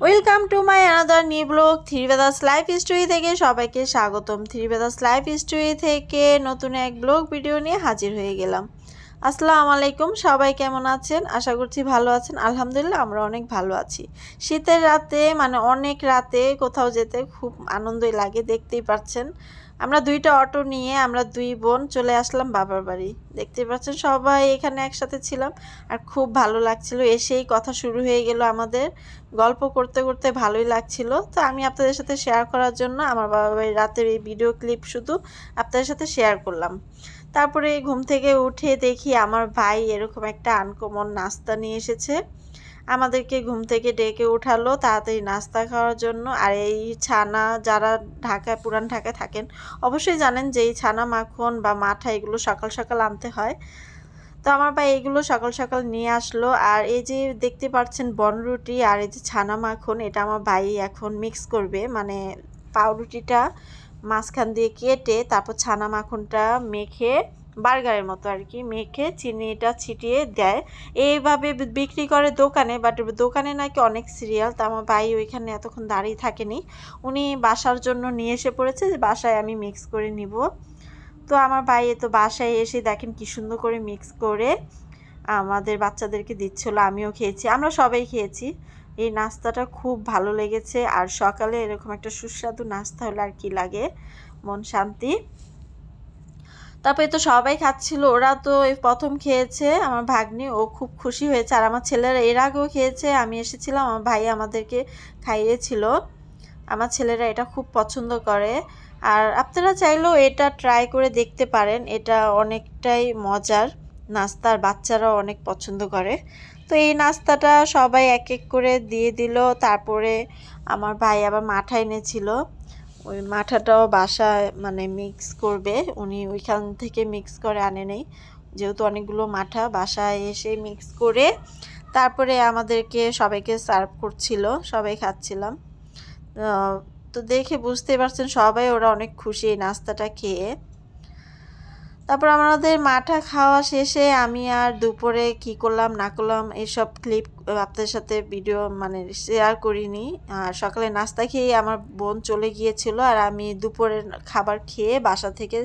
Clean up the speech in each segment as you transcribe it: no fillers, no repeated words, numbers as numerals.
Welcome to my another new blog three Vedas life story থেকে সবাইকে স্বাগতম। থ্রি বেদাস লাইফ স্টোরি থেকে নতুন এক ব্লগ ভিডিও নিয়ে হাজির হয়ে গেলাম। আসসালামু আলাইকুম, সবাই কেমন আছেন? আশা করছি ভালো আছেন। আলহামদুলিল্লাহ আমরা অনেক ভালো আছি। শীতের রাতে অনেক রাতে কোথাও যেতে খুব আনন্দই লাগে, দেখতেই পাচ্ছেন। আমরা দুইটা অটো নিয়ে আমরা দুই বোন চলে আসলাম বাবার বাড়ি। দেখতেই পাচ্ছেন সবাই এখানে একসাথে ছিলাম আর খুব ভালো লাগছিল। এসেই কথা শুরু হয়ে গেল আমাদের, গল্প করতে করতে ভালোই লাগছিল। তো আমি আপনাদের সাথে শেয়ার করার জন্য আমার বাবার বাড়ির রাতের এই ভিডিও ক্লিপ শুধু আপনাদের সাথে শেয়ার করলাম। তারপরে ঘুম থেকে উঠে দেখি আমার ভাই এরকম একটা আনকমন নাস্তা নিয়ে এসেছে। আমাদেরকে ঘুম থেকে ডেকে উঠালো তাড়াতাড়ি নাস্তা খাওয়ার জন্য। আর এই ছানা, যারা ঢাকায় পুরান ঢাকায় থাকেন অবশ্যই জানেন যে এই ছানা মাখন বা মাঠা এগুলো সকাল সকাল আনতে হয়। তো আমার ভাই এগুলো সকাল সকাল নিয়ে আসলো। আর এই যে দেখতে পাচ্ছেন বনরুটি আর এই যে ছানা মাখন, এটা আমার ভাই এখন মিক্স করবে। পাউরুটিটা মাঝখান দিয়ে কেটে তারপর ছানা মাখনটা মেখে বার্গারের মতো আর কি মেখে চিনিটা ছিটিয়ে দেয়। এইভাবে বিক্রি করে দোকানে, বাট দোকানে নাকি অনেক সিরিয়াল। তো আমার ভাই ওইখানে এতক্ষণ দাঁড়িয়ে থাকেনি, উনি বাসার জন্য নিয়ে এসে পড়েছে যে বাসায় আমি মিক্স করে নিব। তো আমার ভাই তো বাসায় এসে দেখেন কি সুন্দর করে মিক্স করে আমাদের বাচ্চাদেরকে দিচ্ছিল। আমিও খেয়েছি, আমরা সবাই খেয়েছি। এই নাস্তাটা খুব ভালো লেগেছে। আর সকালে এরকম একটা সুস্বাদু নাস্তা হলে আর কি লাগে, মন শান্তি। তারপরে তো সবাই খাচ্ছিল, ওরা তো এই প্রথম খেয়েছে আমার ভাগ্নি, ও খুব খুশি হয়েছে। আর আমার ছেলেরা এর আগেও খেয়েছে, আমি এসেছিলাম আমার ভাই আমাদেরকে খাইয়েছিল। আমার ছেলেরা এটা খুব পছন্দ করে। আর আপনারা চাইলেও এটা ট্রাই করে দেখতে পারেন, এটা অনেকটাই মজার নাস্তা, আর বাচ্চারাও অনেক পছন্দ করে। তো এই নাস্তাটা সবাই এক এক করে দিয়ে দিল। তারপরে আমার ভাই আবার মাঠা এনেছিল, ওই মাঠাটাও বাসায় মিক্স করবে, উনি ওইখান থেকে মিক্স করে আনে নেই, যেহেতু অনেকগুলো মাঠা বাসায় এসে মিক্স করে তারপরে আমাদেরকে সবাইকে সার্ভ করছিল, সবাই খাচ্ছিলাম। তো দেখে বুঝতে পারছেন সবাই ওরা অনেক খুশি এই নাস্তাটা খেয়ে। তারপর আমাদের মাঠা খাওয়া শেষে আমি আর দুপুরে কি করলাম না করলাম এইসব ক্লিপ আপনাদের সাথে ভিডিও শেয়ার করিনি। আর সকালে নাস্তা খেয়ে আমার বোন চলে গিয়েছিল, আর আমি দুপুরের খাবার খেয়ে বাসা থেকে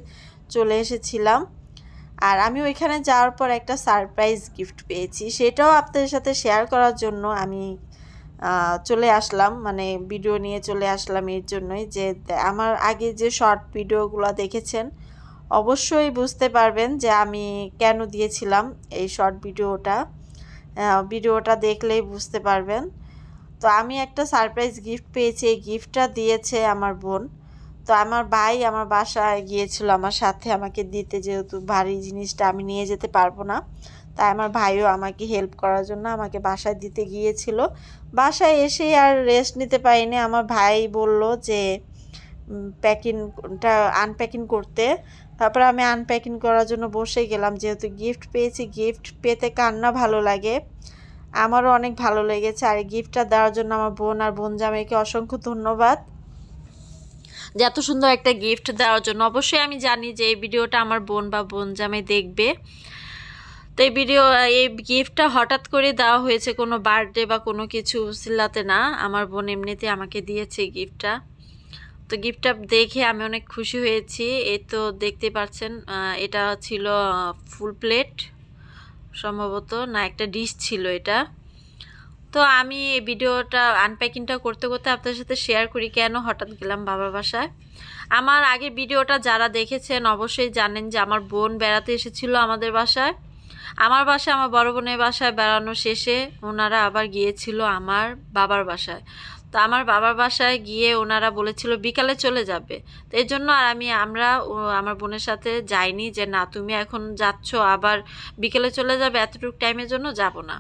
চলে এসেছিলাম। আর আমি ওইখানে যাওয়ার পর একটা সারপ্রাইজ গিফট পেয়েছি, সেটাও আপনাদের সাথে শেয়ার করার জন্য আমি চলে আসলাম, ভিডিও নিয়ে চলে আসলাম। এর জন্যই যে আমার আগে যে শর্ট ভিডিওগুলো দেখেছেন অবশ্যই বুঝতে পারবেন যে আমি কেন দিয়েছিলাম এই শর্ট ভিডিওটা দেখলেই বুঝতে পারবেন। তো আমি একটা সারপ্রাইজ গিফট পেয়েছি, এই গিফটটা দিয়েছে আমার বোন। তো আমার ভাই আমার বাসায় গিয়েছিল আমার সাথে আমাকে দিতে, যেহেতু ভারী জিনিসটা আমি নিয়ে যেতে পারবো না, তাই আমার ভাইও আমাকে হেল্প করার জন্য আমাকে বাসায় দিতে গিয়েছিল। বাসায় এসে আর রেস্ট নিতে পারিনি, আমার ভাই বলল যে প্যাকিংটা আনপ্যাকিং করতে। তারপর আমি আনপ্যাকিং করার জন্য বসে গেলাম, যেহেতু গিফট পেয়েছি, গিফট পেতে কার না ভালো লাগে, আমারও অনেক ভালো লেগেছে। আর গিফটটা দেওয়ার জন্য আমার বোন আর বোন জামাইকে অসংখ্য ধন্যবাদ যে এত সুন্দর একটা গিফট দেওয়ার জন্য। অবশ্যই আমি জানি যে এই ভিডিওটা আমার বোন বা বোন জামাই দেখবে। তো এই গিফটটা হঠাৎ করে দেওয়া হয়েছে, কোনো বার্থডে বা কোনো কিছু সিলাতে না, আমার বোন এমনিতে আমাকে দিয়েছে গিফটটা। তো গিফটটা দেখে আমি অনেক খুশি হয়েছি। এই তো দেখতে পাচ্ছেন এটা ছিল ফুল প্লেট সম্ভবত, না একটা ডিশ ছিল এটা। তো আমি এই ভিডিওটা আনপ্যাকিংটা করতে করতে আপনাদের সাথে শেয়ার করি কেন হঠাৎ গেলাম বাবার বাসায়। আমার আগের ভিডিওটা যারা দেখেছেন অবশ্যই জানেন যে আমার বোন বেড়াতে এসেছিল আমাদের বাসায়। আমার বড় বোনের বাসায় বেড়ানো শেষে ওনারা আবার গিয়েছিল আমার বাবার বাসায়। তো আমার বাবার বাসায় গিয়ে ওনারা বলেছিল বিকালে চলে যাবে। তো এই জন্য আমরা আমার বোনের সাথে যাইনি, যে না তুমি এখন যাচ্ছ আবার বিকেলে চলে যাবে, এতটুকু টাইমের জন্য যাব না।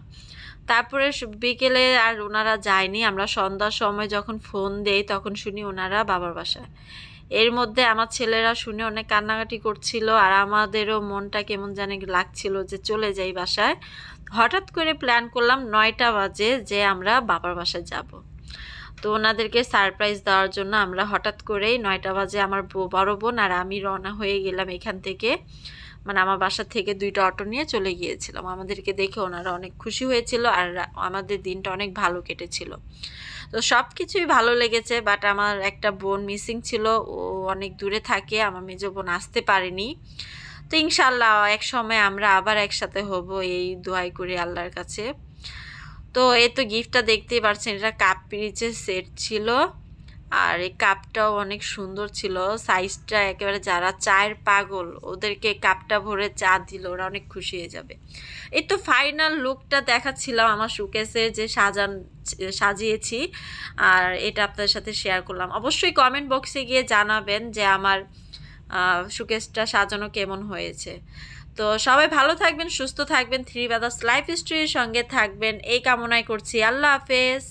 তারপরে বিকেলে আর ওনারা যায়নি, আমরা সন্ধ্যার সময় যখন ফোন দেই তখন শুনি ওনারা বাবার বাসায়। এর মধ্যে আমার ছেলেরা শুনে অনেক কান্নাকাটি করছিল, আর আমাদেরও মনটা কেমন জানি লাগছিল যে চলে যাই বাসায়। হঠাৎ করে প্ল্যান করলাম 9টা বাজে যে আমরা বাবার বাসায় যাব। তো ওনাদেরকে সারপ্রাইজ দেওয়ার জন্য আমরা হঠাৎ করেই 9টা বাজে আমার বড় বোন আর আমি রওনা হয়ে গেলাম এখান থেকে। মানে আমার বাসা থেকে 2টা অটো নিয়ে চলে গিয়েছিলাম। আমাদেরকে দেখে ওনারা অনেক খুশি হয়েছিল আর আমাদের দিনটা অনেক ভালো কেটেছিল। তো সব কিছুই ভালো লেগেছে, বাট আমার একটা বোন মিসিং ছিল, ও অনেক দূরে থাকে, আমার মেজো বোন আসতে পারেনি। তো ইনশাল্লাহ এক সময় আমরা আবার একসাথে হব, এই দোয়াই করি আল্লাহর কাছে। তো এই তো গিফটটা দেখতেই পাচ্ছেন, এটা কাপ পিরিচের সেট ছিল, আর এই কাপটাও অনেক সুন্দর ছিল, সাইজটা একেবারে যারা চায়ের পাগল ওদেরকে কাপটা ভরে চা দিল ওরা অনেক খুশি হয়ে যাবে। এই তো ফাইনাল লুকটা দেখাচ্ছিলাম আমার শোকেসে যে সাজিয়েছি, আর এটা আপনাদের সাথে শেয়ার করলাম। অবশ্যই কমেন্ট বক্সে গিয়ে জানাবেন যে আমার শোকেসটা সাজানো কেমন হয়েছে। তো সবাই ভালো থাকবেন, সুস্থ থাকবেন, থ্রি ব্রাদার্স লাইফ স্টোরির সঙ্গে থাকবেন এই কামনাই করছি। আল্লাহ হাফেজ।